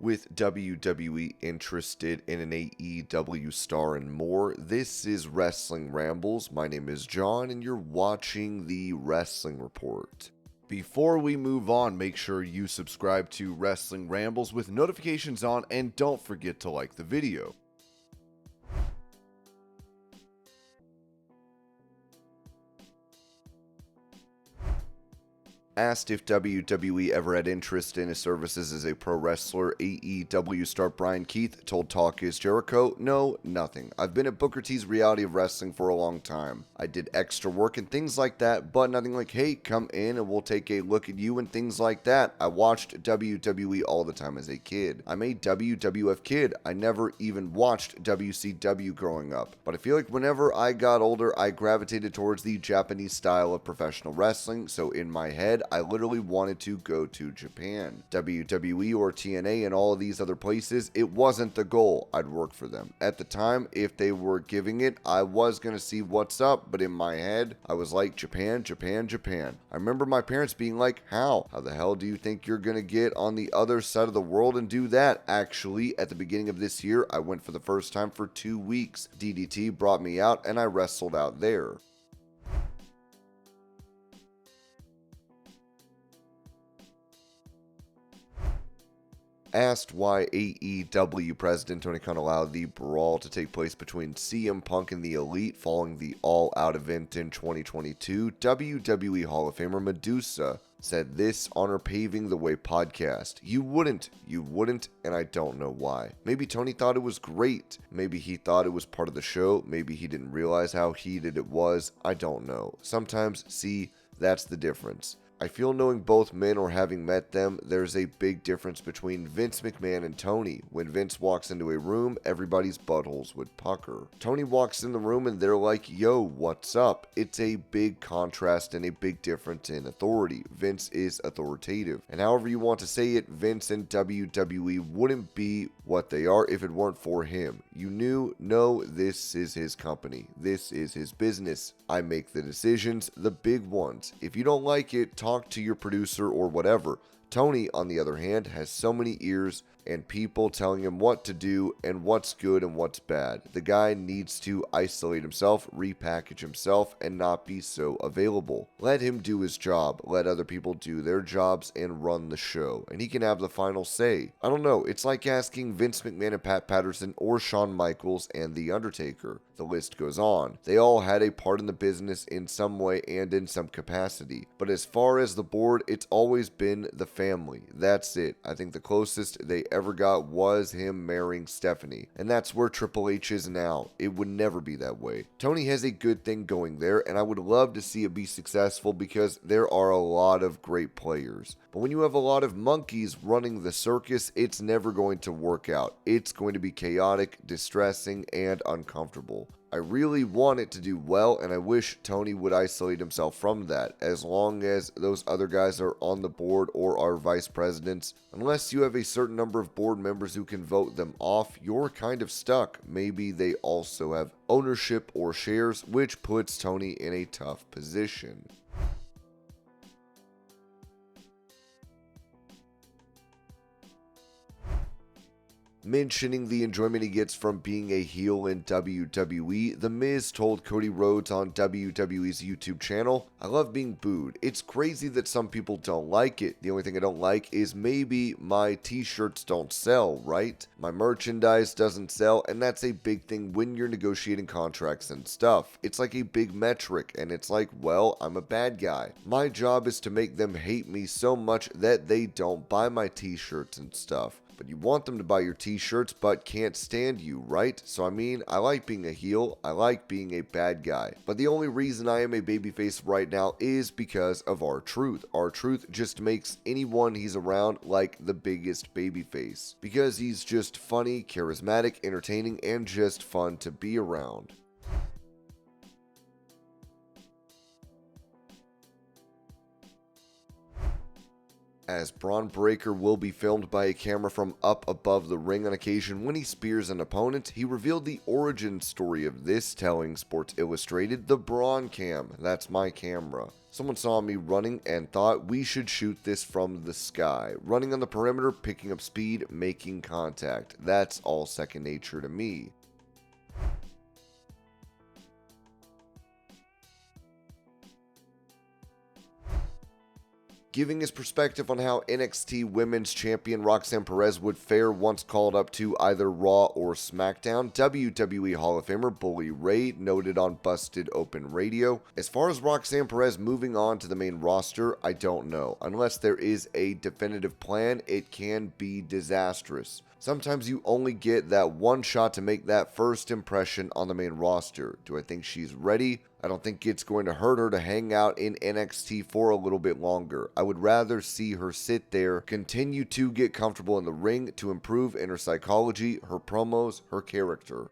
With WWE interested in an AEW star and more, this is Wrestling Rambles. My name is John, and you're watching the Wrestling Report. Before we move on, make sure you subscribe to Wrestling Rambles with notifications on, and don't forget to like the video. Asked if WWE ever had interest in his services as a pro wrestler, AEW star Bryan Keith told Talk Is Jericho, "No, nothing. I've been at Booker T's Reality of Wrestling for a long time. I did extra work and things like that, but nothing like, hey, come in and we'll take a look at you and things like that. I watched WWE all the time as a kid. I'm a WWF kid. I never even watched WCW growing up. But I feel like whenever I got older, I gravitated towards the Japanese style of professional wrestling, so in my head, I literally wanted to go to Japan. WWE or TNA and all of these other places, it wasn't the goal. I'd work for them. At the time, if they were giving it, I was going to see what's up, but in my head, I was like, Japan, Japan, Japan. I remember my parents being like, how? How the hell do you think you're going to get on the other side of the world and do that? Actually, at the beginning of this year, I went for the first time for 2 weeks. DDT brought me out and I wrestled out there. Asked why AEW president Tony Khan allowed the brawl to take place between CM Punk and the Elite following the All Out event in 2022, WWE Hall of Famer Medusa said this on her Paving the Way podcast. You wouldn't, and I don't know why. Maybe Tony thought it was great. Maybe he thought it was part of the show. Maybe he didn't realize how heated it was. I don't know. Sometimes, see, that's the difference. I feel knowing both men or having met them, there's a big difference between Vince McMahon and Tony. When Vince walks into a room, everybody's buttholes would pucker. Tony walks in the room and they're like, yo, what's up? It's a big contrast and a big difference in authority. Vince is authoritative. And however you want to say it, Vince and WWE wouldn't be what they are if it weren't for him. You knew, no, this is his company. This is his business. I make the decisions, the big ones. If you don't like it, talk to your producer or whatever. Tony, on the other hand, has so many ears and people telling him what to do and what's good and what's bad. The guy needs to isolate himself, repackage himself, and not be so available. Let him do his job. Let other people do their jobs and run the show. And he can have the final say. I don't know. It's like asking Vince McMahon and Pat Patterson or Shawn Michaels and The Undertaker. The list goes on. They all had a part in the business in some way and in some capacity. But as far as the board, it's always been the family. That's it. I think the closest they ever got was him marrying Stephanie. And that's where Triple H is now. It would never be that way. Tony has a good thing going there, and I would love to see it be successful because there are a lot of great players. But when you have a lot of monkeys running the circus, it's never going to work out. It's going to be chaotic, distressing, and uncomfortable. I really want it to do well, and I wish Tony would isolate himself from that. As long as those other guys are on the board or are vice presidents, unless you have a certain number of board members who can vote them off, you're kind of stuck. Maybe they also have ownership or shares, which puts Tony in a tough position. Mentioning the enjoyment he gets from being a heel in WWE, The Miz told Cody Rhodes on WWE's YouTube channel, I love being booed. It's crazy that some people don't like it. The only thing I don't like is maybe my t-shirts don't sell, right? My merchandise doesn't sell, and that's a big thing when you're negotiating contracts and stuff. It's like a big metric, and it's like, well, I'm a bad guy. My job is to make them hate me so much that they don't buy my t-shirts and stuff. But you want them to buy your t-shirts but can't stand you, right? So I mean, I like being a heel, I like being a bad guy. But the only reason I am a babyface right now is because of R-Truth. R-Truth just makes anyone he's around like the biggest babyface. Because he's just funny, charismatic, entertaining, and just fun to be around. As Bron Breakker will be filmed by a camera from up above the ring on occasion when he spears an opponent, he revealed the origin story of this, telling Sports Illustrated, "The Bron Cam, that's my camera." Someone saw me running and thought we should shoot this from the sky. Running on the perimeter, picking up speed, making contact. That's all second nature to me. Giving his perspective on how NXT Women's Champion Roxanne Perez would fare once called up to either Raw or SmackDown, WWE Hall of Famer Bully Ray noted on Busted Open Radio, "As far as Roxanne Perez moving on to the main roster, I don't know. Unless there is a definitive plan, it can be disastrous. Sometimes you only get that one shot to make that first impression on the main roster. Do I think she's ready? I don't think it's going to hurt her to hang out in NXT for a little bit longer. I would rather see her sit there, continue to get comfortable in the ring to improve in her psychology, her promos, her character."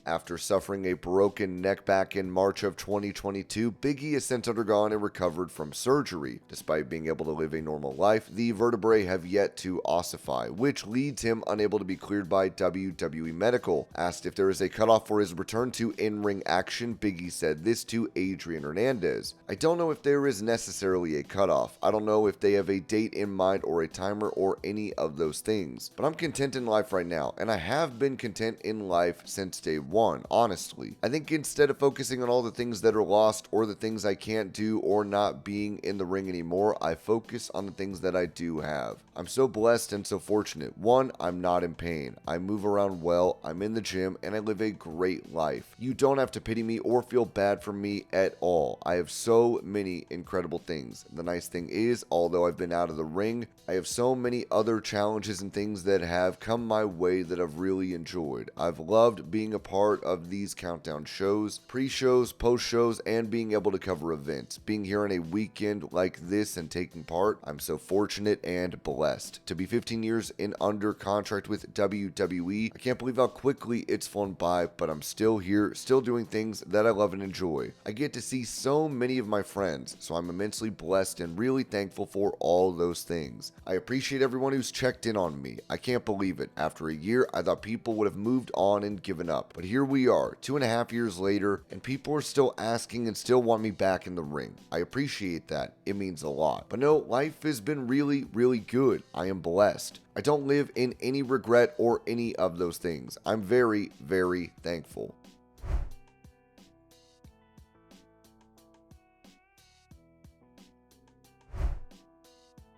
After suffering a broken neck back in March of 2022, Big E has since undergone and recovered from surgery. Despite being able to live a normal life, the vertebrae have yet to ossify, which leads him unable to be cleared by WWE Medical. Asked if there is a cutoff for his return to in-ring action, Big E said this to Adrian Hernandez: "I don't know if there is necessarily a cutoff. I don't know if they have a date in mind or a timer or any of those things. But I'm content in life right now, and I have been content in life since day one. Honestly, I think instead of focusing on all the things that are lost or the things I can't do or not being in the ring anymore, I focus on the things that I do have. I'm so blessed and so fortunate. One, I'm not in pain. I move around well, I'm in the gym, and I live a great life. You don't have to pity me or feel bad for me at all. I have so many incredible things. The nice thing is, although I've been out of the ring, I have so many other challenges and things that have come my way that I've really enjoyed. I've loved being a part of these countdown shows, pre-shows, post-shows, and being able to cover events. Being here on a weekend like this and taking part, I'm so fortunate and blessed. To be 15 years in under contract with WWE, I can't believe how quickly it's flown by, but I'm still here, still doing things that I love and enjoy. I get to see so many of my friends, so I'm immensely blessed and really thankful for all those things. I appreciate everyone who's checked in on me. I can't believe it. After a year, I thought people would have moved on and given up, but here we are, 2.5 years later, and people are still asking and still want me back in the ring. I appreciate that. It means a lot. But no, life has been really, really good. I am blessed. I don't live in any regret or any of those things. I'm very, very thankful."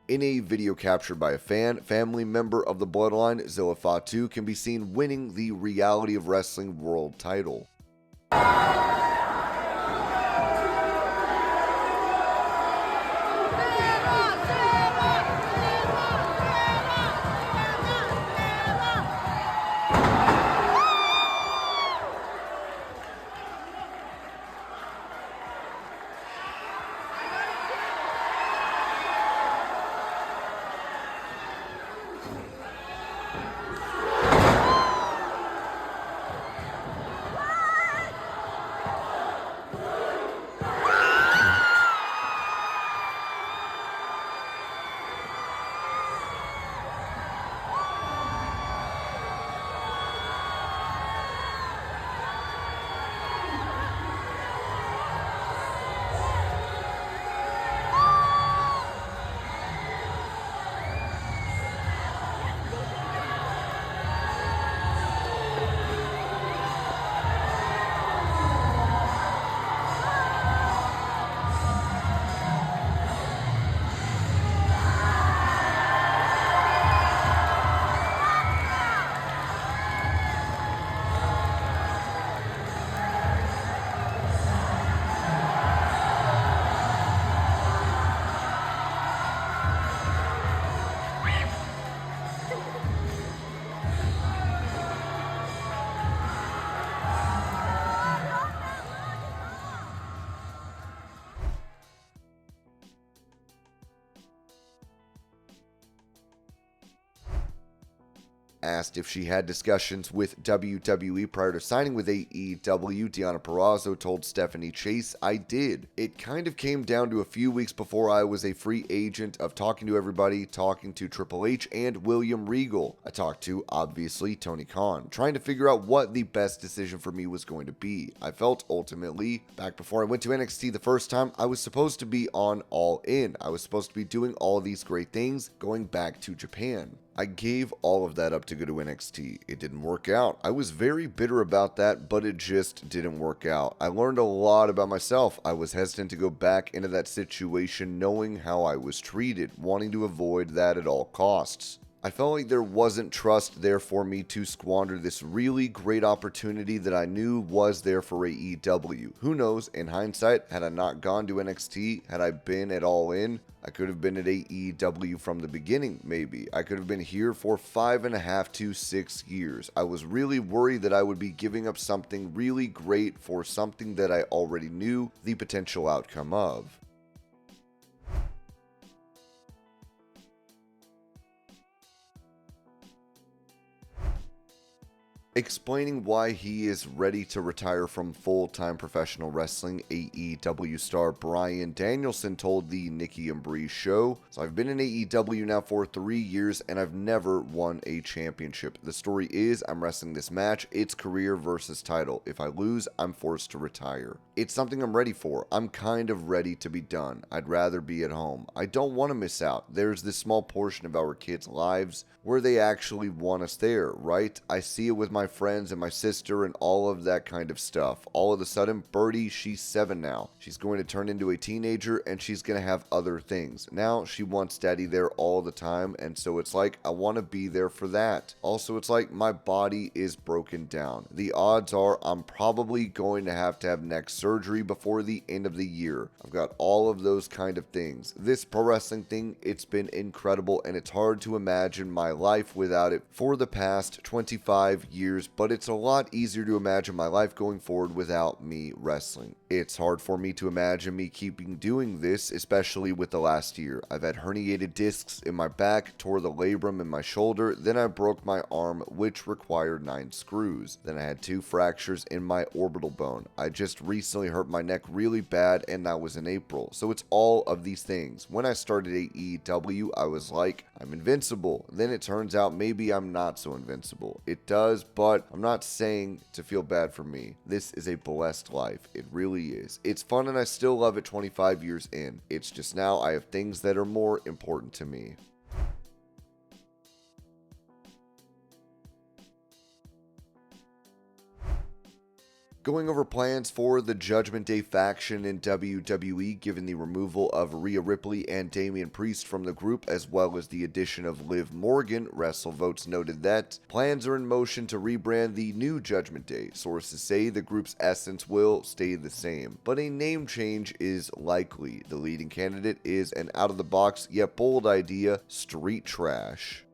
In a video captured by a family member of the Bloodline, Zilla Fatu can be seen winning the Reality of Wrestling World title. asked if she had discussions with WWE prior to signing with AEW, Deonna Purrazzo told Stephanie Chase, "I did. It kind of came down to a few weeks before I was a free agent of talking to everybody, talking to Triple H and William Regal. I talked to, obviously, Tony Khan, trying to figure out what the best decision for me was going to be. I felt ultimately, back before I went to NXT the first time, I was supposed to be on All In. I was supposed to be doing all these great things, going back to Japan. I gave all of that up to go to NXT. It didn't work out. I was very bitter about that, but it just didn't work out. I learned a lot about myself. I was hesitant to go back into that situation knowing how I was treated, wanting to avoid that at all costs. I felt like there wasn't trust there for me to squander this really great opportunity that I knew was there for AEW. Who knows, in hindsight, had I not gone to NXT, had I been at All In, I could have been at AEW from the beginning, maybe. I could have been here for 5.5 to 6 years. I was really worried that I would be giving up something really great for something that I already knew the potential outcome of. Explaining why he is ready to retire from full-time professional wrestling, AEW star Bryan Danielson told the Nikki and Bree show, "So I've been in AEW now for 3 years and I've never won a championship. The story is I'm wrestling this match, it's career versus title. If I lose, I'm forced to retire. It's something I'm ready for. I'm kind of ready to be done. I'd rather be at home. I don't want to miss out. There's this small portion of our kids' lives where they actually want us there, right? I see it with my friends and my sister and all of that kind of stuff. All of a sudden, Birdie, she's 7 now. She's going to turn into a teenager and she's going to have other things. Now she wants daddy there all the time, and so it's like I want to be there for that. Also, it's like my body is broken down. The odds are I'm probably going to have neck surgery before the end of the year. I've got all of those kind of things. This pro wrestling thing, it's been incredible and it's hard to imagine my life without it for the past 25 years, but it's a lot easier to imagine my life going forward without me wrestling. It's hard for me to imagine me keeping doing this, especially with the last year. I've had herniated discs in my back, tore the labrum in my shoulder, then I broke my arm, which required 9 screws. Then I had 2 fractures in my orbital bone. I just recently hurt my neck really bad, and that was in April. So it's all of these things. When I started AEW, I was like, I'm invincible. Then it turns out maybe I'm not so invincible. It does, but I'm not saying to feel bad for me. This is a blessed life. It really is. It's fun and I still love it 25 years in. It's just now I have things that are more important to me." Going over plans for the Judgment Day faction in WWE, given the removal of Rhea Ripley and Damian Priest from the group, as well as the addition of Liv Morgan, WrestleVotes noted that plans are in motion to rebrand the new Judgment Day. Sources say the group's essence will stay the same, but a name change is likely. The leading candidate is an out-of-the-box yet bold idea: street trash.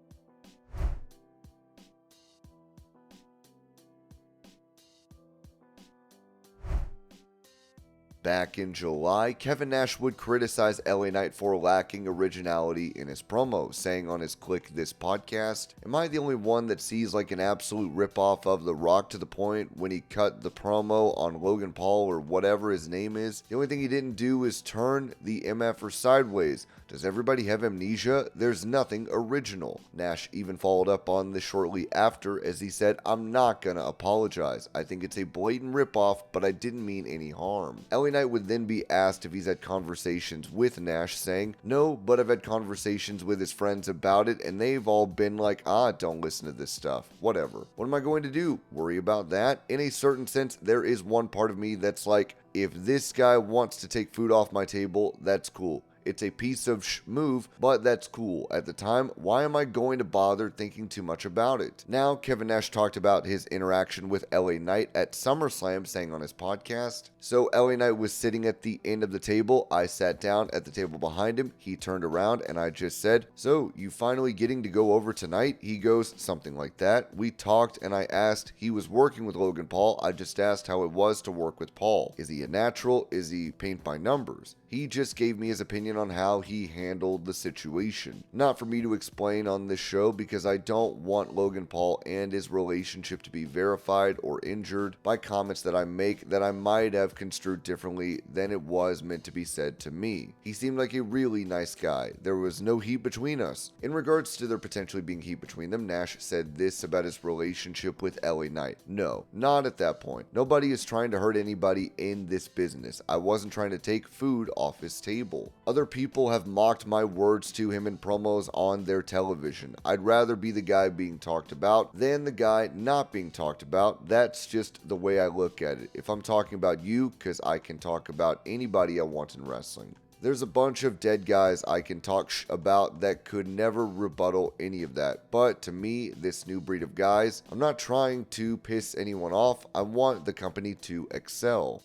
Back in July, Kevin Nash would criticize LA Knight for lacking originality in his promo, saying on his Click This podcast, "Am I the only one that sees like an absolute ripoff of The Rock to the point when he cut the promo on Logan Paul or whatever his name is? The only thing he didn't do is turn the MFer sideways. Does everybody have amnesia? There's nothing original." Nash even followed up on this shortly after as he said, "I'm not gonna apologize. I think it's a blatant ripoff, but I didn't mean any harm." LA Knight would then be asked if he's had conversations with Nash, saying, "No, but I've had conversations with his friends about it and they've all been like, don't listen to this stuff. Whatever. What am I going to do? Worry about that?" In a certain sense, there is one part of me that's like, if this guy wants to take food off my table, that's cool. It's a piece of move, but that's cool. At the time, why am I going to bother thinking too much about it? Now, Kevin Nash talked about his interaction with LA Knight at SummerSlam, saying on his podcast, "So LA Knight was sitting at the end of the table. I sat down at the table behind him. He turned around and I just said, 'So, you finally getting to go over tonight?' He goes, 'Something like that.' We talked and I asked, he was working with Logan Paul. I just asked how it was to work with Paul. Is he a natural? Is he paint by numbers? He just gave me his opinion opinion on how he handled the situation. Not for me to explain on this show because I don't want Logan Paul and his relationship to be verified or injured by comments that I make that I might have construed differently than it was meant to be said to me. He seemed like a really nice guy. There was no heat between us. In regards to there potentially being heat between them, Nash said this about his relationship with LA Knight. No, not at that point. Nobody is trying to hurt anybody in this business. I wasn't trying to take food off his table. Other people have mocked my words to him in promos on their television. I'd rather be the guy being talked about than the guy not being talked about. That's just the way I look at it. If I'm talking about you, because I can talk about anybody I want in wrestling. There's a bunch of dead guys I can talk about that could never rebuttal any of that. But to me, this new breed of guys, I'm not trying to piss anyone off. I want the company to excel.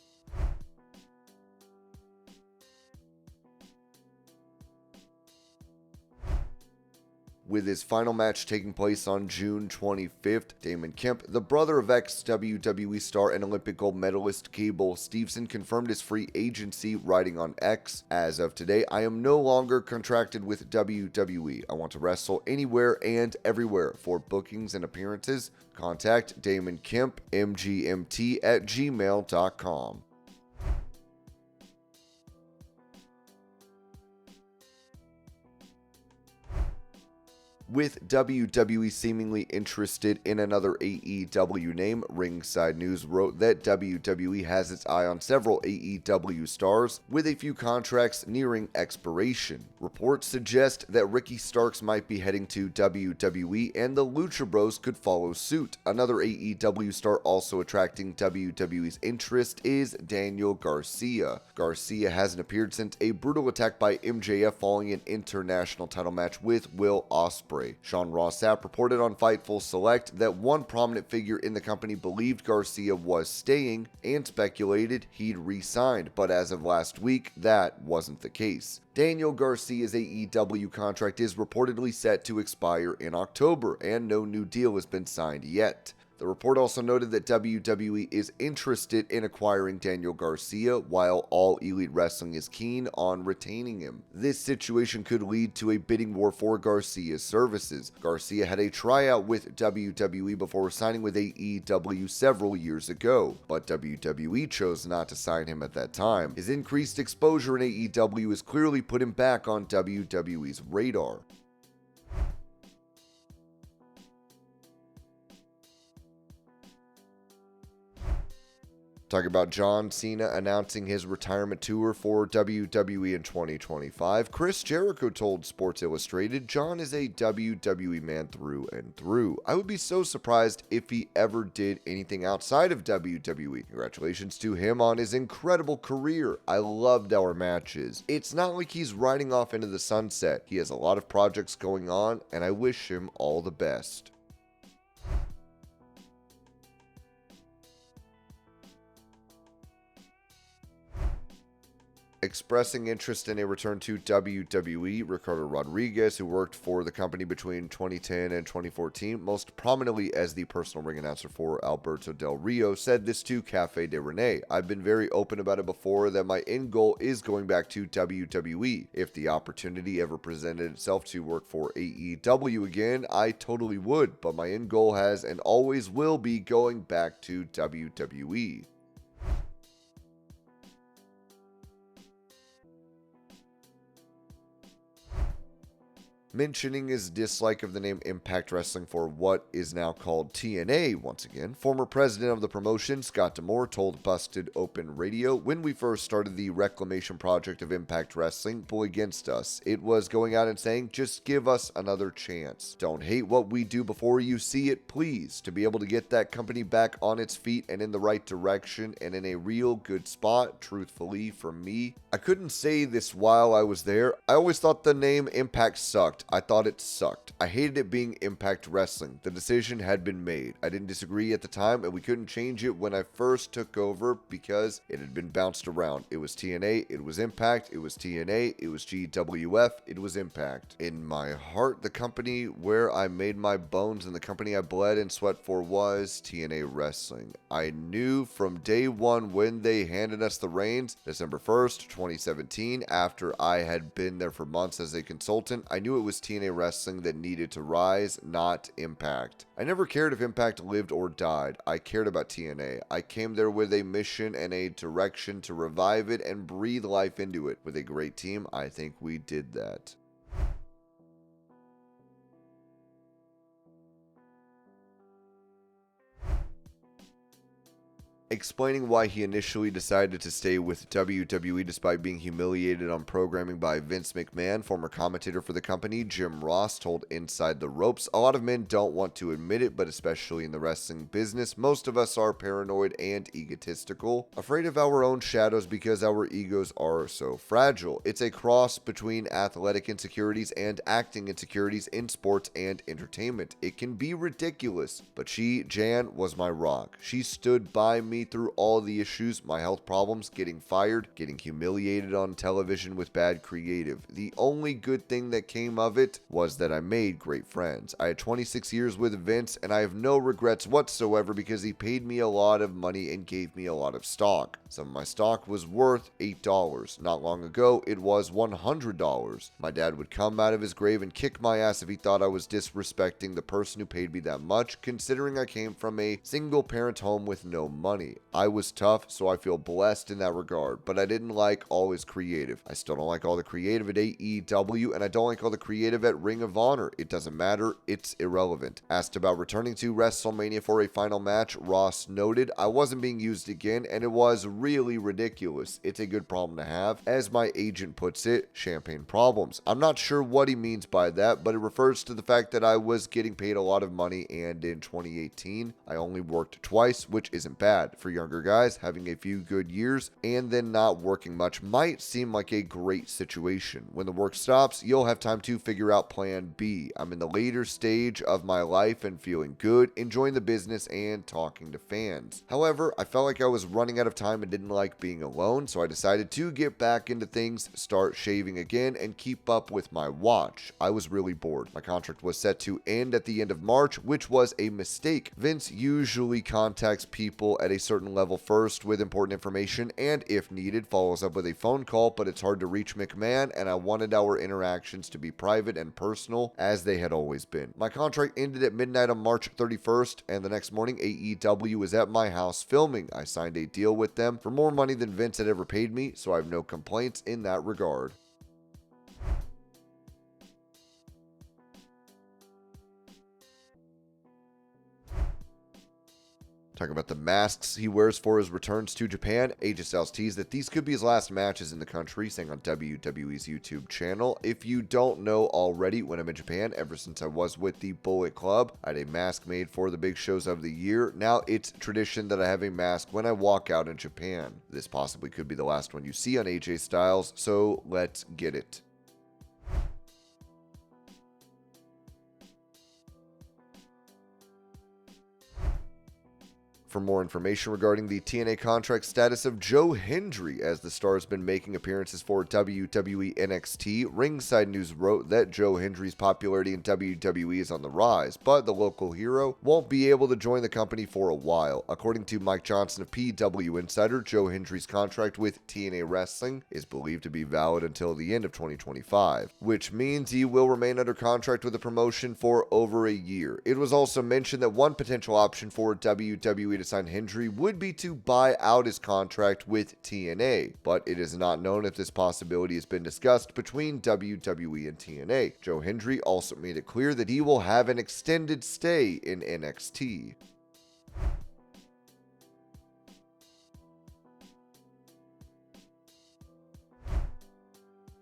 With his final match taking place on June 25th, Damon Kemp, the brother of ex-WWE star and Olympic gold medalist Cable Steveson, confirmed his free agency, writing on X, "As of today, I am no longer contracted with WWE. I want to wrestle anywhere and everywhere. For bookings and appearances, contact Damon Kemp, mgmt@gmail.com. With WWE seemingly interested in another AEW name, Ringside News wrote that WWE has its eye on several AEW stars, with a few contracts nearing expiration. Reports suggest that Ricky Starks might be heading to WWE, and the Lucha Bros could follow suit. Another AEW star also attracting WWE's interest is Daniel Garcia. Garcia hasn't appeared since a brutal attack by MJF following an international title match with Will Ospreay. Sean Ross Sapp reported on Fightful Select that one prominent figure in the company believed Garcia was staying and speculated he'd re-signed, but as of last week, that wasn't the case. Daniel Garcia's AEW contract is reportedly set to expire in October, and no new deal has been signed yet. The report also noted that WWE is interested in acquiring Daniel Garcia, while All Elite Wrestling is keen on retaining him. This situation could lead to a bidding war for Garcia's services. Garcia had a tryout with WWE before signing with AEW several years ago, but WWE chose not to sign him at that time. His increased exposure in AEW has clearly put him back on WWE's radar. Talking about John Cena announcing his retirement tour for WWE in 2025, Chris Jericho told Sports Illustrated, "John is a WWE man through and through. I would be so surprised if he ever did anything outside of WWE. Congratulations to him on his incredible career. I loved our matches. It's not like he's riding off into the sunset. He has a lot of projects going on, and I wish him all the best." Expressing interest in a return to WWE, Ricardo Rodriguez, who worked for the company between 2010 and 2014, most prominently as the personal ring announcer for Alberto Del Rio, said this to Cafe de Rene. "I've been very open about it before that my end goal is going back to WWE. If the opportunity ever presented itself to work for AEW again, I totally would, but my end goal has and always will be going back to WWE." Mentioning his dislike of the name Impact Wrestling for what is now called TNA once again, former president of the promotion, Scott D'Amore, told Busted Open Radio, "When we first started the reclamation project of Impact Wrestling, pull against us. It was going out and saying, just give us another chance. Don't hate what we do before you see it, please. To be able to get that company back on its feet and in the right direction and in a real good spot, truthfully, for me, I couldn't say this while I was there. I always thought the name Impact sucked. I thought it sucked. I hated it being Impact Wrestling. The decision had been made. I didn't disagree at the time, and we couldn't change it when I first took over because it had been bounced around. It was TNA, it was Impact, it was TNA, it was GWF, it was Impact. In my heart, the company where I made my bones and the company I bled and sweat for was TNA Wrestling. I knew from day one when they handed us the reins, December 1st, 2017, after I had been there for months as a consultant, I knew it was TNA Wrestling that needed to rise, not Impact. I never cared if Impact lived or died. I cared about TNA. I came there with a mission and a direction to revive it and breathe life into it. With a great team, I think we did that. Explaining why he initially decided to stay with WWE despite being humiliated on programming by Vince McMahon, former commentator for the company, Jim Ross, told Inside the Ropes. A lot of men don't want to admit it, but especially in the wrestling business, most of us are paranoid and egotistical, afraid of our own shadows because our egos are so fragile. It's a cross between athletic insecurities and acting insecurities in sports and entertainment. It can be ridiculous, but Jan, was my rock. She stood by me through all the issues, my health problems, getting fired, getting humiliated on television with bad creative. The only good thing that came of it was that I made great friends. I had 26 years with Vince, and I have no regrets whatsoever because he paid me a lot of money and gave me a lot of stock. Some of my stock was worth $8. Not long ago, it was $100. My dad would come out of his grave and kick my ass if he thought I was disrespecting the person who paid me that much, considering I came from a single-parent home with no money. I was tough, so I feel blessed in that regard, but I didn't like all his creative. I still don't like all the creative at AEW, and I don't like all the creative at Ring of Honor. It doesn't matter, it's irrelevant. Asked about returning to WrestleMania for a final match, Ross noted, I wasn't being used again, and it was really ridiculous. It's a good problem to have. As my agent puts it, champagne problems. I'm not sure what he means by that, but it refers to the fact that I was getting paid a lot of money, and in 2018, I only worked twice, which isn't bad. For younger guys, having a few good years and then not working much might seem like a great situation. When the work stops, you'll have time to figure out plan B. I'm in the later stage of my life and feeling good, enjoying the business and talking to fans. However, I felt like I was running out of time and didn't like being alone, so I decided to get back into things, start shaving again, and keep up with my watch. I was really bored. My contract was set to end at the end of March, which was a mistake. Vince usually contacts people at a certain level first with important information and, if needed, follows up with a phone call, but it's hard to reach McMahon, and I wanted our interactions to be private and personal as they had always been. My contract ended at midnight on March 31st, and the next morning AEW was at my house filming. I signed a deal with them for more money than Vince had ever paid me, so I have no complaints in that regard. Talking about the masks he wears for his returns to Japan, AJ Styles teased that these could be his last matches in the country, saying on WWE's YouTube channel, if you don't know already, when I'm in Japan, ever since I was with the Bullet Club, I had a mask made for the big shows of the year. Now it's tradition that I have a mask when I walk out in Japan. This possibly could be the last one you see on AJ Styles, so let's get it. For more information regarding the TNA contract status of Joe Hendry, as the star has been making appearances for WWE NXT, Ringside News wrote that Joe Hendry's popularity in WWE is on the rise, but the local hero won't be able to join the company for a while. According to Mike Johnson of PW Insider, Joe Hendry's contract with TNA Wrestling is believed to be valid until the end of 2025, which means he will remain under contract with the promotion for over a year. It was also mentioned that one potential option for WWE to sign Hendry would be to buy out his contract with TNA, but it is not known if this possibility has been discussed between WWE and TNA. Joe Hendry also made it clear that he will have an extended stay in NXT.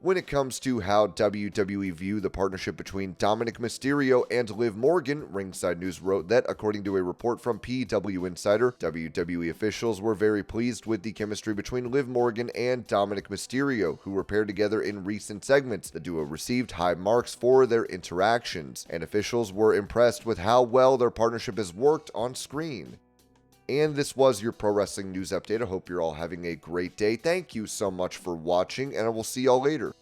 When it comes to how WWE view the partnership between Dominik Mysterio and Liv Morgan, Ringside News wrote that, according to a report from PW Insider, WWE officials were very pleased with the chemistry between Liv Morgan and Dominik Mysterio, who were paired together in recent segments. The duo received high marks for their interactions, and officials were impressed with how well their partnership has worked on screen. And this was your pro wrestling news update. I hope you're all having a great day. Thank you so much for watching, and I will see y'all later.